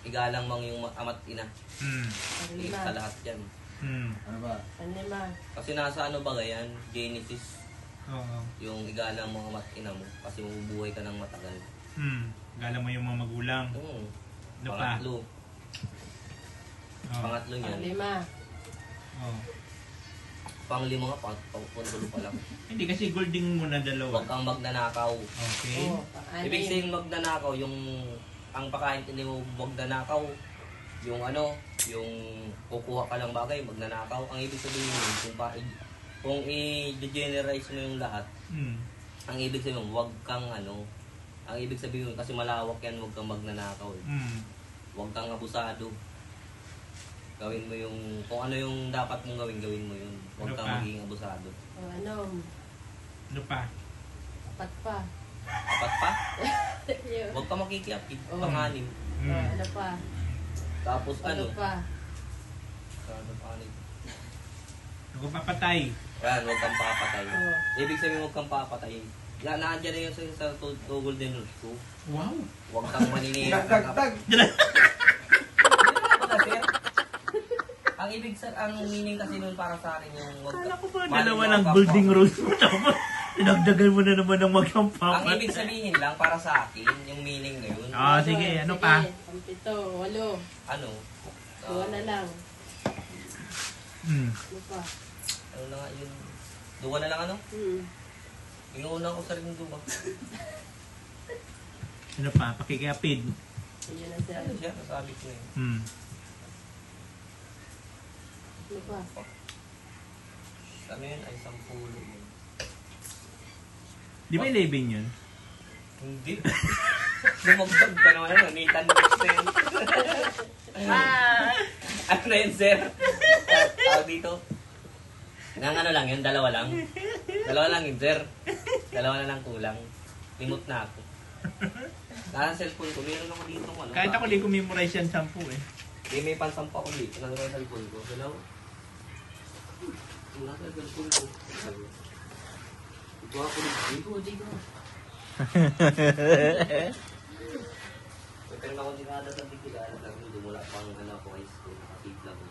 igalang mo yung ama't ina. Hmm. Higit Lima. sa lahat yan. Hmm. Ano ba? Lima. Kasi nasa ano ba yan? Genesis. Oo. Yung igalang mo ama't ina mo. Kasi mabubuhay ka ng matagal. Hmm. Gala mo yung mga magulang. Ano pa? Pangatlo. Oh. Pangatlo niyan. Lima. Oh. Panglima nga, pangpuntulo pa lang. Hindi kasi golding muna dalawa. Huwag kang magnanakaw. Okay. Oh, Ibig sabihin magnanakaw, yung ang pagkaintindi mo magnanakaw, yung ano, yung kukuha ka lang bagay, magnanakaw. Ang ibig sabihin yun, kung i-generalize mo yung lahat, Hmm. ang ibig sabihin, huwag kang ano, ang ibig sabihin kasi malawak yan, huwag kang magnanakaw. Hmm. Huwag kang abusado. Gawin mo yung, kung ano yung dapat mong gawin, gawin mo yun. Huwag Ano kang pa? maging abusado. Oh, ano? Ano pa? Apat pa. Apat pa, Yun. huwag kang makikiapid, Oo. panganim. Oh, Hmm. ano pa? Tapos Ano ano, pa? ano panganim. Ako papatay. Yan, huwag kang papatay. Oh. Ibig sabihin huwag kang papatay. Yan, nandiyan na yun sa Google din ko. Wow. Huwag kang maninira. Dagdag. Ang ibig sa ang meaning kasi nun para sa akin yung wag Kala ko ba mahalin dalawa mo ng ang kapwa building mo. road mo tapos dinagdagan mo na naman ng Ang magkampapat. ibig sabihin lang para sa akin, yung meaning na yun. Ah, sige, ano pa? Pito, 8. Ano? Duwa na lang. Hmm. Ano pa? Ano na nga yun? Duwa na lang ano? Inuuna ko sa rin yung duwa. Ano pa? Pakikapid. Ayan na siya. Ano siya? Nasabi ko eh. Hmm. Ano pa? Ano yun? Ay, 10 yun. Di ba 11 yun? Hindi. Lumagdag ka naman ano, Nathan Nixon. Ano na yun, sir? Tawag dito. Nang ano lang yun, dalawa lang. Dalawa lang yun, sir. Dalawa na lang kulang. Limot na ako. Nasa cellphone ko, meron ako dito ano. Kahit ako di ko memorize yan 10 eh. Di may pansampa ko dito. Nasa cellphone ko. Dalaw. Nasa cellphone ko. Ito ako dito. Pero ako dinada sa bigla. Dumula pang ano ako high school. Nakatipla ko.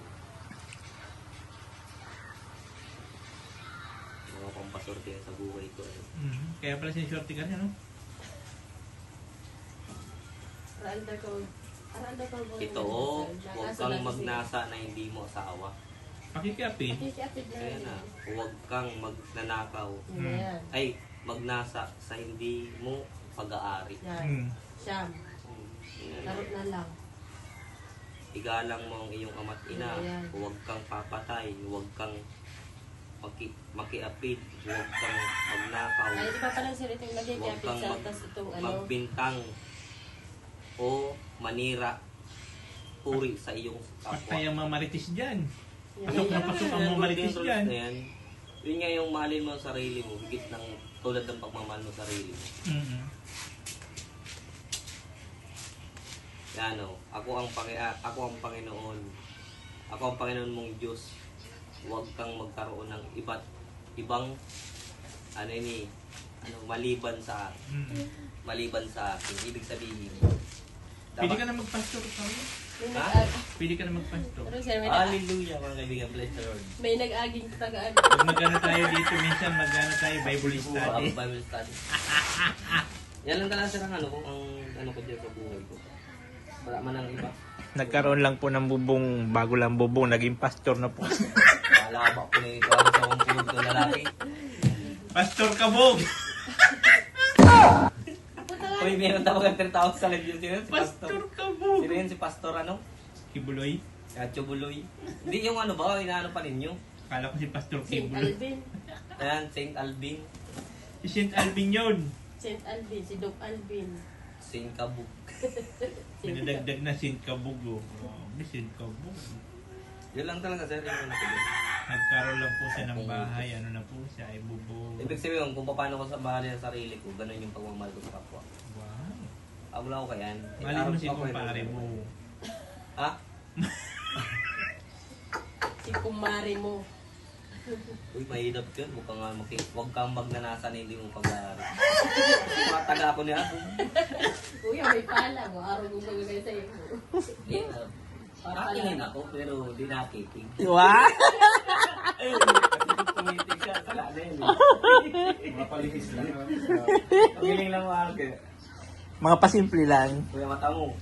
Mga pampasorte sa buhay ko. Kaya pala sinishorty ka niya, no? Aranda ko. Ito, huwag kang magnasa na hindi mo asawa. Pakikapid. Kapit na. Kaya na, huwag kang magnanakaw. Ayan. Ay, magnasa sa hindi mo pag-aari. Yan. Hmm. Siyam. Larot na lang. Igalang mo ang iyong ama't ina. Ayan. Huwag kang papatay. Huwag kang makiapid. Huwag kang magnakaw. Ay, di pa pala sila itong Huwag nag-kapit kang sa tas itong ano. magbintang o manira puri sa iyong kapwa. Kaya mamaritis dyan. Yan. Pasok na pasok ang mamaritis Yung rules dyan. na yan, yun nga yung mahalin mo sa sarili mo. Higit ng tulad ng pagmamahal mo sa sarili mo. Yan o. Ako ang Panginoon. Ako ang Panginoon mong Diyos. Huwag kang magkaroon ng ibang maliban sa akin. Ibig sabihin. Pwede ka na magpastor tayo. May Ha? Pwede ka na magpastor. Pero sir, Hallelujah mga kaibigan. Bless the Lord. may nag-aging tagaan. Pag magano tayo dito, minsan magano tayo, Bible Wow, study. Bible study. Yan lang talaga sir ang ano ko dyan sa buhay ko. Wala man ang iba. Nagkaroon lang po ng bubong, bago lang bubong, naging pastor na po. Malaba ko na ito ako sa mga pulog ng lalaki. Pastor Kabog! Uy, meron tawagan 10,000 sa live yun. Sino yun? Si Pastor. Pastor Kabog! Sino yun? Si Pastor ano? Kibuloy? Kacho Buloy. Hindi yung ano ba? Inaano pa ninyo? Akala ko si Pastor Saint Kibuloy. Alvin. Ayan, Saint Alvin. Si Saint Alvin yun. Saint Alvin. Si Doc Alvin. Saint Kabuk. Pinadagdag na Saint Kabog. Oh. Grabe, Saint Kabog. Yun lang talaga sir. Yung ano ko dyan. Nagkaroon lang po siya ng bahay. Ano na po siya, ay bubong. Ibig sabihin kung paano ko sa bahay ng sarili ko, ganun yung pagmamahal ko sa kapwa. Wow. Wala ko kayan. Mali mo si kumpare mo. Ha? Si kumare mo. Uy, mahirap yun. Huwag kang magnanasa na hindi mo pag-aaral. Mga taga ako niya. Kuya, may pala mo. Araw mo magagay sa'yo. Nakakingin ako, pero di nakiking. Wow! Tumitig ka, sala na yun. Mapalipis lang. Pagkiling lang mo ako. Mga pasimple lang. Kuya mata mo.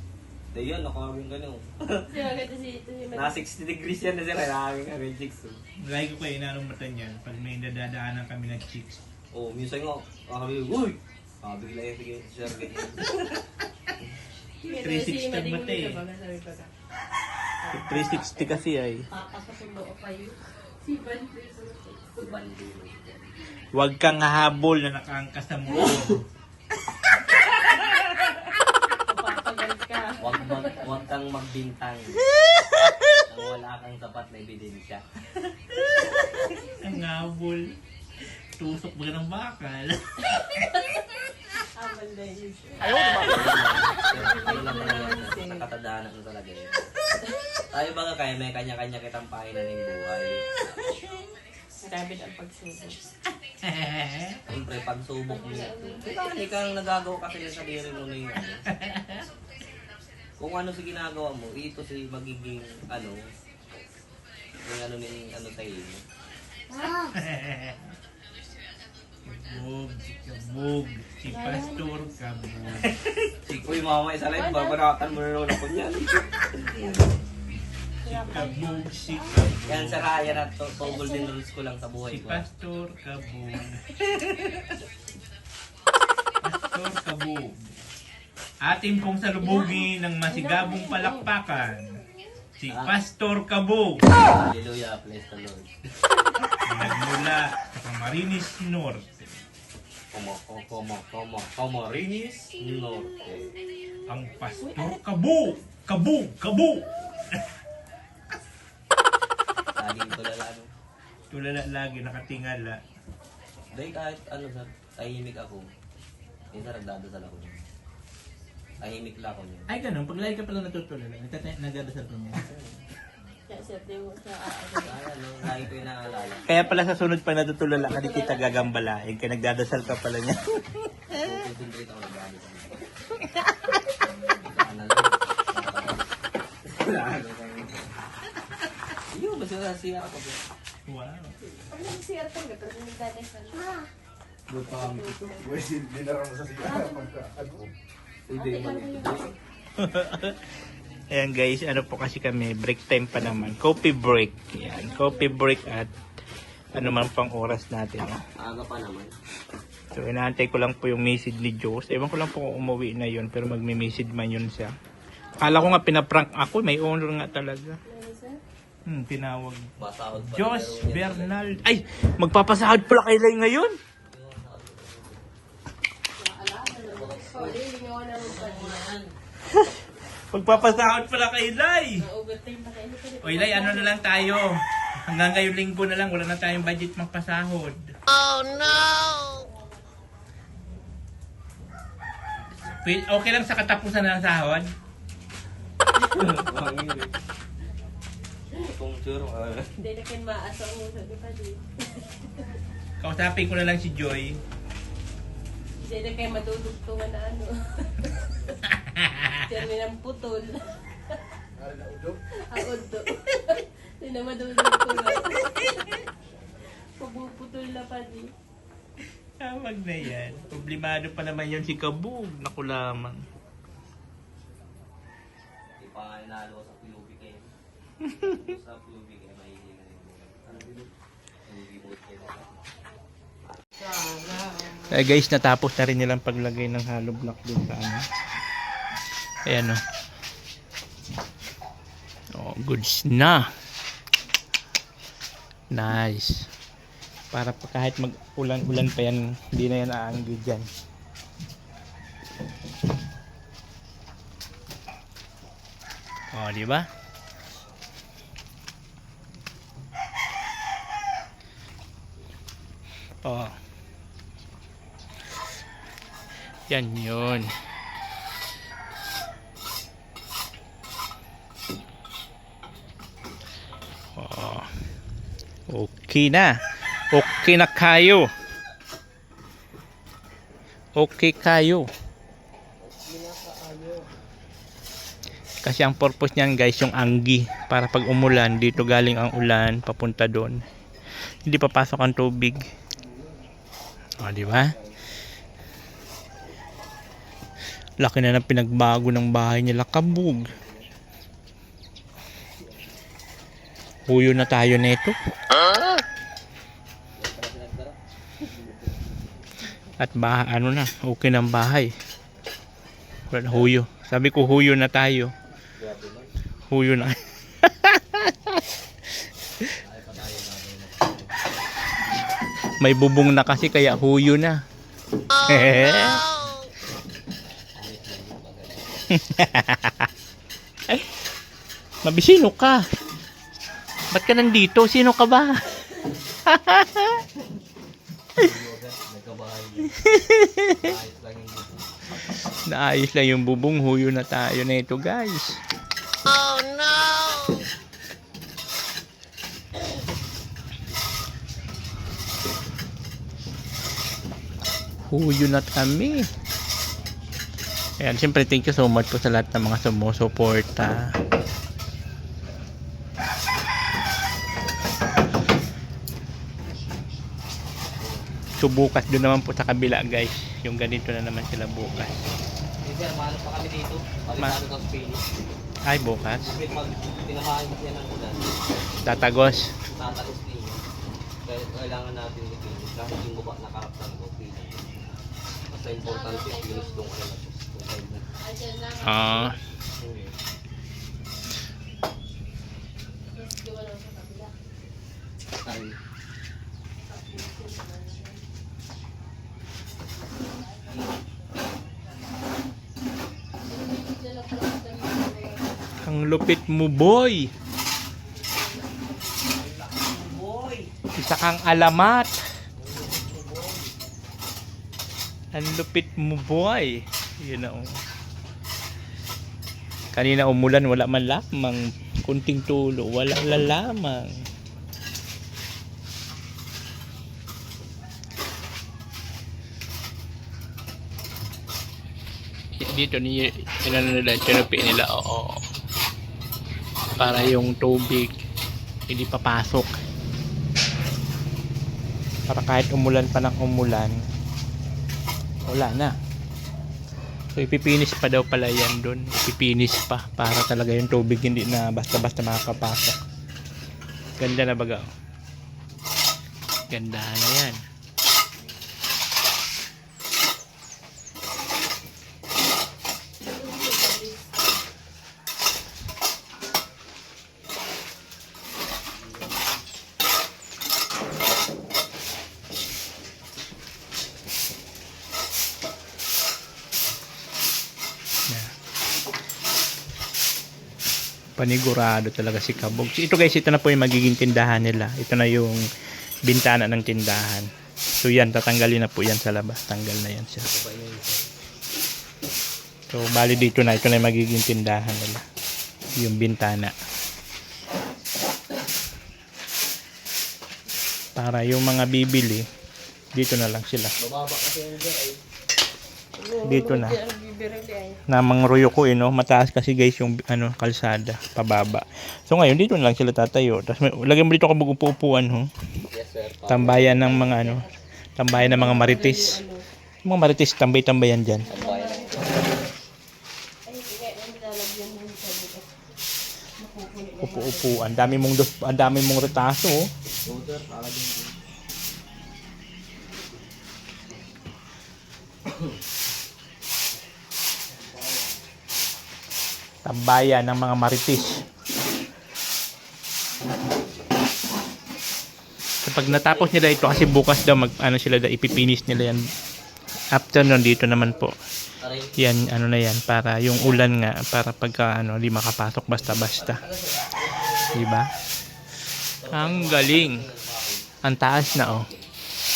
Dahil yun, nakawin ka nyo. Si maganda si Na 60 degrees yan na sila. Nakawin ka rin chicks. Lagi ko kayo inanong mata niyan pag may nadadaanan kami ng chicks. Oh, minsan nga, kakabi, uy! Bigla yung sige, sir, ganyan. 360 ang mata eh. 360 kasi ay. Papapasundo ko pa yun. Si Van Bandi. Huwag kang hahabol na nakaangkas sa muro. Papagal ka. Huwag kang magbintang. Ang wala kang sapat na ebidensya. Ang habol. Tusok ba ng bakal? Amal na yun. Ano lang talaga, sa katadaanan na talaga yun. Tayo baga kaya may kanya-kanya kitang painan ng buhay. Marami ang pagsubok. Siyempre, pagsubok mo. Hindi kang nagagawa kasi sa sarili mo na yung ano. Kung ano si ginagawa mo, ito si magiging ano, yung ano ni ano sa'yo. Kabog, kabog. Si Pastor Kabog. Uy, mama, isa live, babaratan mo na naman ako niyan. Kabog, si Kabog. Yan sa kaya na to, golden rules ko lang sa buhay Si ko. Pastor Kabog. Pastor Kabog. Atin pong salubugin ng masigabong palakpakan. Si Pastor Kabog. Hallelujah, bless the Lord. Nagmula sa Camarines Norte. Camarines Norte. Ang Pastor Kabog. Kabog, Kabog. Laging tulala, no? Tulala lagi, nakatingala. Dahil kahit ano, sir, tahimik ako. Minsan nagdadasal ako niya. Tahimik lang ako niya. Ay, ganun. Pag lagi ka pala natutulala, nagdadasal ka niya. Kaya siyempre mo siya Ay, ano, lagi ko yung naalala. Kaya pala sa sunod pa natutulala ka, di kita gagambalain. Kaya nagdadasal ka pala niya. Concentrate ako nagdadasal. Iyo, basta nasiya ako. Wow. Pag nag-CR ka, pero nagdadasal. Ayan guys, ano po kasi kami, break time pa naman. Coffee break. Ayan, coffee break at ano man pang oras natin. Aga pa naman. So, inaantay ko lang po yung message ni Diyos. Ewan ko lang po kung umuwi na yun, pero magme-message man yun siya. Akala ko nga pinaprank ako, may honor nga talaga. Tinawag. Basahod pa. Diyos Bernal. Ay, magpapasahod pala kay Lai ngayon. Lingawan na rin pa niya. Magpapasahod pala kay Lai. Naugat na yung pakain. Oy, Lai, ano na lang tayo? Hanggang ngayong linggo na lang, wala na tayong budget magpasahod. Oh no! Okay lang sa katapusan ng sahod? Kung sure, Hindi na kayo maasa ang uso di pa di. Kausapin ko na lang si Joy. Hindi na kayo madudugtungan na ano. Diyan may nang putol. Ang udo. Hindi na madudugtungan. Pagpuputol na pa di. Tawag na yan. Problemado pa naman yun si Kabog. Naku lamang. di pa nalo sa PUBG eh. Sa PUBG eh, mahilig na rin. Hindi mo Eh guys, natapos na rin nilang paglagay ng hollow block dun sa ano. Ayan o. Oh, goods na. Nice. Para pa kahit mag-ulan-ulan pa yan, hindi na yan aanggi dyan. Oh, di ba? Oh. Yan yun. Oh. Okay na. Okay na kayo. Okay kayo. Kasi ang purpose niyan guys, yung anggi. Para pag umulan, dito galing ang ulan, papunta doon. Hindi papasok ang tubig. O, di ba? Laki na ng pinagbago ng bahay nila, Kabog. Huyo na tayo nito. At ano na, okay ng bahay. Wala huyo. Sabi ko huyo na tayo. Huyo na. May bubong na kasi kaya huyo na. Oh, no! Ay, mabisino ka. Ba't ka nandito? Sino ka ba? Naayos lang yung bubong. Huyo na tayo na ito guys. Oh no! Huyo na kami. Ayan, siyempre thank you so much po sa lahat ng mga sumusuporta. So bukas doon naman po sa kabila guys. Yung ganito na naman sila bukas. Sir, maano pa kami dito. Palisado ng Phoenix. Ay bukas. Kasi pag tinamaan kasi yan ng ulan, Tatagos. tatagos ninyo. Kaya kailangan natin ng Phoenix. Kahit yung baba nakaraptan ko Phoenix. Basta importante Phoenix kung ano na. Kung side na. Ayan na. Ah, Tapos gawa lang sa kabila. Ay. ang lupit mo boy. Isa kang alamat. Ang lupit mo boy. Yun na oh. Kanina umulan, wala man lamang. Kunting tulo, wala lamang. Dito ni tinupi nila, oo. Para yung tubig hindi papasok. Para kahit umulan pa ng umulan, wala na. So ipipinis pa daw pala yan doon. Ipipinis pa para talaga yung tubig hindi na basta-basta makakapasok. Ganda na baga. Ganda na yan. Panigurado talaga si Kabog. Ito guys, ito na po yung magiging tindahan nila. Ito na yung bintana ng tindahan. So yan, tatanggalin na po yan sa labas. Tanggal na yan siya. So bali dito na, ito na yung magiging tindahan nila. Yung bintana. Para yung mga bibili, dito na lang sila. Bababa kasi yung dyan ay. Dito na. Namang royo ko no, mataas kasi guys yung ano kalsada, pababa. So ngayon dito na lang sila tatayo. Tapos lagyan mo dito Kabog upuan ho. Yes sir. Tambayan ng mga ano, tambayan ng mga marites. Yung mga marites tambay-tambayan diyan. Tambayan. Ay, kaya namin lalagyan mo sa bukas. Mapupunin na. Upo-upuan. Ang dami mong retaso. Oh. So sir, lalagyan ko. Tambayan ng mga marites. Kapag natapos nila ito kasi bukas daw ano sila daw ipipinis nila yan. After nun dito naman po. Aray. Yan ano na yan para yung ulan nga para pagka ano di makapasok basta-basta. Di ba? Ang galing. Ang taas na oh.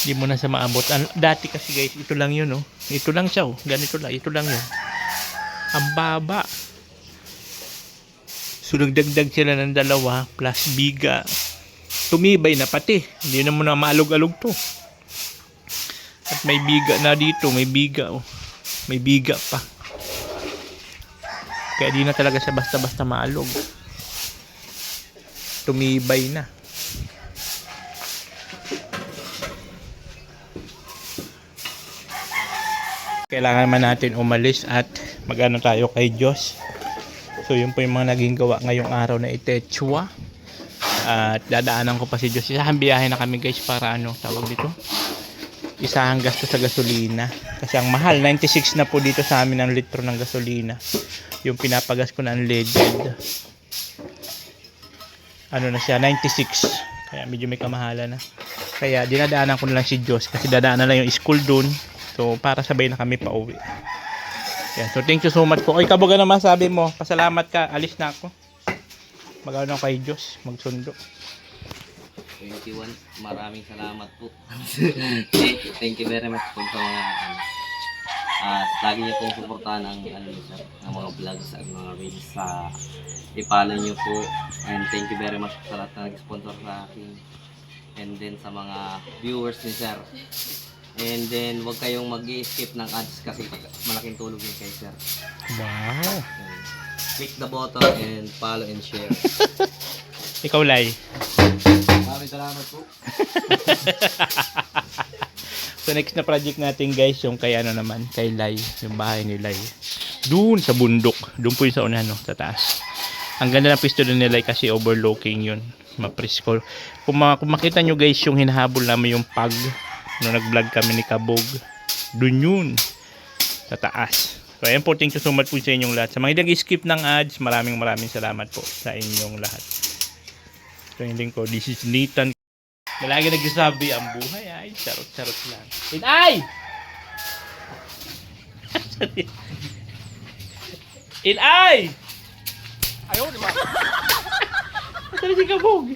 Hindi mo na sa maabot. Dati kasi guys, ito lang yun oh. Ito lang siya oh. Ganito lang, ito lang yun. Ang baba. So nagdagdag sila ng 2 plus biga. Tumibay na pati. Hindi na mo na maalog-alog to. At may biga na dito, may biga oh. May biga pa. Kaya di na talaga siya basta-basta maalog. Tumibay na. Kailangan naman natin umalis at mag-ano tayo kay Diyos. So yun po yung mga naging gawa ngayong araw na Itechua. At dadaanan ko pa si Diyos. Isahang biyahe na kami guys para ano tawag dito. Isahang gasto sa gasolina. Kasi ang mahal, 96 na po dito sa amin ang litro ng gasolina. Yung pinapagas ko na unleaded. Ano na siya, 96. Kaya medyo may kamahala na. Kaya dinadaanan ko na lang si Diyos kasi dadaanan lang yung school dun. So para sabay na kami pa uwi. Yan. So thank you so much po. Oy Kabog, ano masabi mo? Pasalamat ka. Alis na ako. Mag-ano kay Diyos. Magsundo. 21. Maraming salamat po. Thank you very much po sa mga lagi niyo pong suportahan ang ng mga vlogs at mga reels sa ipalo niyo po. And thank you very much sa lahat na nag-sponsor sa akin. And then sa mga viewers ni Sir. And then, huwag kayong mag-skip ng ads kasi malaking tulong yun kay sir. Wow. Ayan. Click the button and follow and share. Ikaw, Lai. Maraming salamat po. So next na project natin guys, yung kay ano naman, kay Lai, yung bahay ni Lai. Doon sa bundok, doon po yung sa unahan, no, sa taas. Ang ganda ng pisto doon ni Lai kasi overlooking yun. Mapresko. Kung makita nyo guys, yung hinahabol namin yung pag, no, nag-vlog kami ni Kabog. Doon yun, sa taas. So ayan po, thank you so much po sa inyong lahat. Sa mga nag-skip ng ads, maraming salamat po sa inyong lahat. So yung link ko, this is Nathan. Na lagi nagsasabi, ang buhay ay charot-charot lang. Inay! Inay! Ayaw, di ba? Saan si Kabog?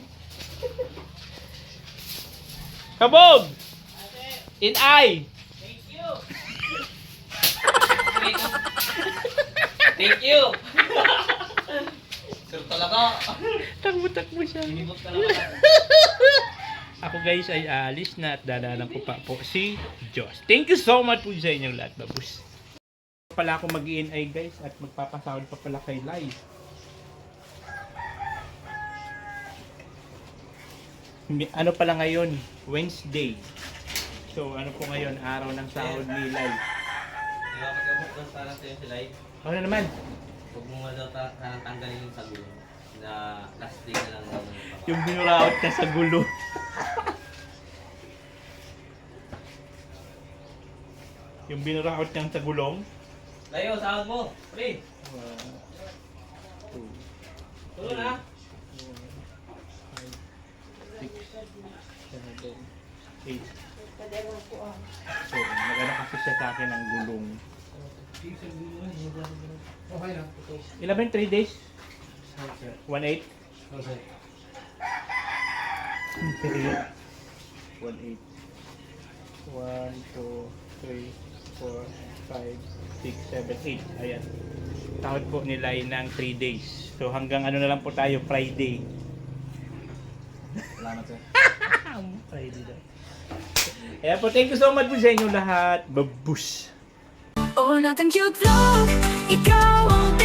Kabog! Inay! Thank you! Sir talaga. Takbo-takbo siya. Sinibot talaga. Ako guys ay aalis na at dadaanan ko pa po si Diyos. Thank you so much po sa inyong lahat, babus. Pala ako mag-i-NI guys at magpapasahod pa pala kay Lai. Ano pala ngayon? Wednesday. So ano po ngayon? Araw ng sahod ni Lai. Di ba pagkabuk doon sana sa'yo si Lai? Ano naman? Huwag mo nga daw tanggalin yung sagulo na last day na lang daw. Yung binuraot ka sa gulo. Yung binuraot niyang sa gulong. Layo, sahod mo. Pre. Tulong na. 6, 7, 8. So, nagana kasi siya sa akin ng gulong. Okay na. Ilan ba yung 3 days? 1-8? 1-8. 1, 2, 3, 4, 5, 6, 7, 8. Ayan. Tawad po nila ng 3 days. So hanggang ano na lang po tayo, Friday. Salamat sir. Friday daw. Ayan po, thank you so much po sa inyo lahat. Babush! Oh, natin cute vlog, ikaw ang